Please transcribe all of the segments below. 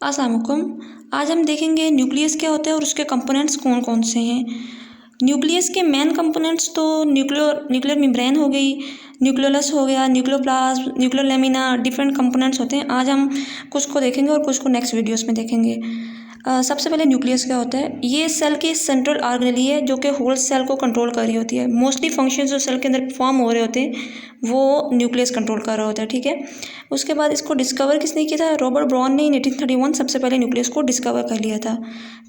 अस्सलाम वालेकुम। आज हम देखेंगे न्यूक्लियस क्या होता है और उसके कंपोनेंट्स कौन कौन से हैं। न्यूक्लियस के मेन कंपोनेंट्स तो न्यूक्लियर मेम्ब्रेन हो गई, न्यूक्लियोलस हो गया, nucleoplasm, nuclear lamina, different components होते हैं। आज हम कुछ को देखेंगे और कुछ को नेक्स्ट वीडियोस में देखेंगे। सबसे पहले न्यूक्लियस क्या होता है। ये सेल की सेंट्रल ऑर्गेनेली है जो कि होल सेल को कंट्रोल कर रही होती है। मोस्टली फंक्शंस जो सेल के अंदर परफॉर्म हो रहे होते हैं वो न्यूक्लियस कंट्रोल कर रहा होता है, ठीक है। उसके बाद इसको डिस्कवर किसने किया था? रॉबर्ट ब्राउन ने 1831 सबसे पहले न्यूक्लियस को डिस्कवर कर लिया था,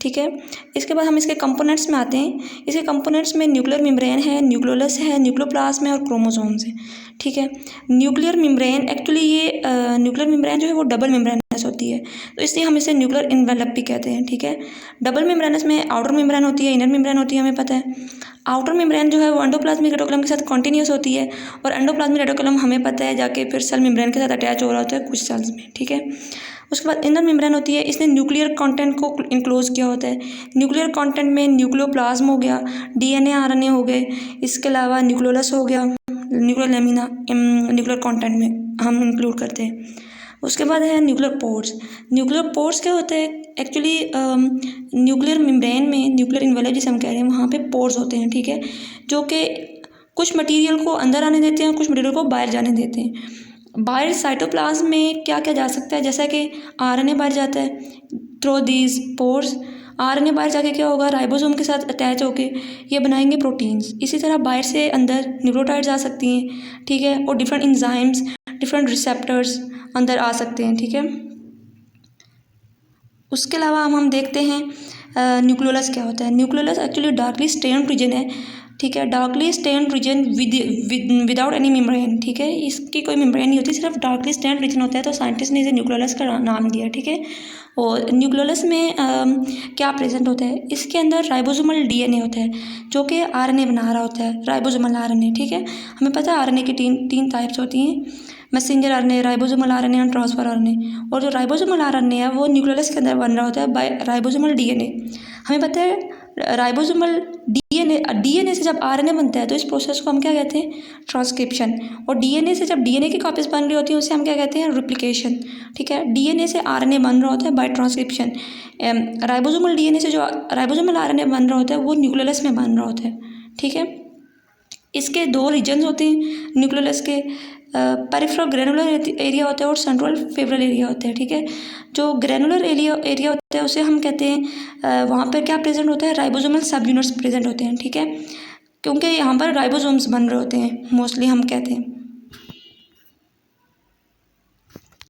ठीक है। इसके बाद हम इसके कंपोनेंट्स में आते हैं। इसके कंपोनेंट्स में न्यूक्लियर मेम्ब्रेन है, न्यूक्लियोलस है, न्यूक्लियोप्लाज्म है और क्रोमोसोम्स है, ठीक है। न्यूक्लियर मेम्ब्रेन एक्चुअली ये न्यूक्लियर मेम्ब्रेन जो है वो डबल मेम्ब्रेनस होती है, तो इसलिए हम इसे न्यूक्लियर इन्वेलप भी कहते हैं, ठीक है। डबल मेम्ब्रेनस में आउटर मेम्ब्रेन होती है, इनर मेम्ब्रेन होती है, हमें पता है। आउटर मेम्ब्रेन जो है वो एंडोप्लाज्मिक रेटिकुलम के साथ कॉन्टिन्यूस होती है और एंडोप्लाज्मिक रेटिकुलम हमें पता है जाके फिर सेल मेम्ब्रेन के साथ अटैच हो रहा होता है कुछ सेल्स में, ठीक है। उसके बाद इनर मेम्ब्रेन होती है, इसने न्यूक्लियर कंटेंट को इंक्लोज किया होता है। न्यूक्लियर कंटेंट में न्यूक्लियोप्लाज्म हो गया, डीएनए आरएनए हो गए, इसके अलावा न्यूक्लियोलस हो गया, न्यूक्लियर लेमिना न्यूक्लियर कंटेंट में हम इंक्लूड करते हैं। उसके बाद है न्यूक्लियर पोर्स। न्यूक्लियर पोर्स क्या होता है? एक्चुअली न्यूक्लियर मेम्ब्रेन में, न्यूक्लियर इन्वेलप जिसे हम कह रहे हैं, वहाँ पे पोर्स होते हैं, ठीक है, जो कि कुछ मटेरियल को अंदर आने देते हैं, कुछ मटेरियल को बाहर जाने देते हैं। बाहर साइटोप्लाज्म में क्या क्या जा सकता है, जैसा कि आरएनए बाहर जाता है थ्रू दीज पोर्स। आरएनए बाहर जाके क्या होगा, राइबोसोम के साथ अटैच होके ये बनाएंगे प्रोटीन्स। इसी तरह बाहर से अंदर न्यूक्लियोटाइड्स आ सकती हैं, ठीक है, और डिफरेंट इंजाइम्स, डिफरेंट रिसेप्टर्स अंदर आ सकते हैं, ठीक है। उसके अलावा हम देखते हैं न्यूक्लियोलस क्या होता है। Nucleolus actually darkly stained region है, ठीक है, darkly stained region without any membrane, ठीक है। इसकी कोई मेम्ब्रेन नहीं होती, सिर्फ डार्कली स्टेन्ड रीजन होता है, तो साइंटिस्ट ने इसे न्यूक्लियोलस का नाम दिया, ठीक है। और न्यूक्लियोलस में क्या प्रेजेंट होता है? इसके अंदर राइबोसोमल डीएनए होता है जो कि आरएनए बना रहा होता है, राइबोसोमल आरएनए, ठीक है। हमें पता है आरएनए की तीन टाइप्स होती हैं, मैसेंजर आरएनए, राइबोसोमल आरएनए और ट्रांसफर आरएनए। और जो राइबोसोमल आरएनए है वो न्यूक्लियोलस के अंदर बन रहा होता है बाय राइबोसोमल डीएनए। हमें पता है राइबोसोमल डीएनए से जब आरएनए बनता है तो इस प्रोसेस को हम क्या कहते हैं? ट्रांसक्रिप्शन। और डीएनए से जब डीएनए की कॉपीज बन रही होती है उसे हम क्या कहते हैं? रिप्लिकेशन, ठीक है। डीएनए से आरएनए बन रहा होता है बाय ट्रांसक्रिप्शन। राइबोसोमल डीएनए से जो राइबोसोमल आरएनए बन रहा होता है वो न्यूक्लियोलस में बन रहा होता है, ठीक है। इसके दो रीजन्स होते हैं न्यूक्लियोलस के, पेरिफेरल ग्रेनुलर एरिया होता है और सेंट्रल फेब्रल एरिया होता है, ठीक है। जो ग्रेनुलर एरिया होता है उसे हम कहते हैं, वहाँ पर क्या प्रेजेंट होता है? राइबोसोमल सब यूनिट्स प्रेजेंट होते हैं, ठीक है, क्योंकि यहाँ पर राइबोसोम्स बन रहे होते हैं मोस्टली, हम कहते हैं।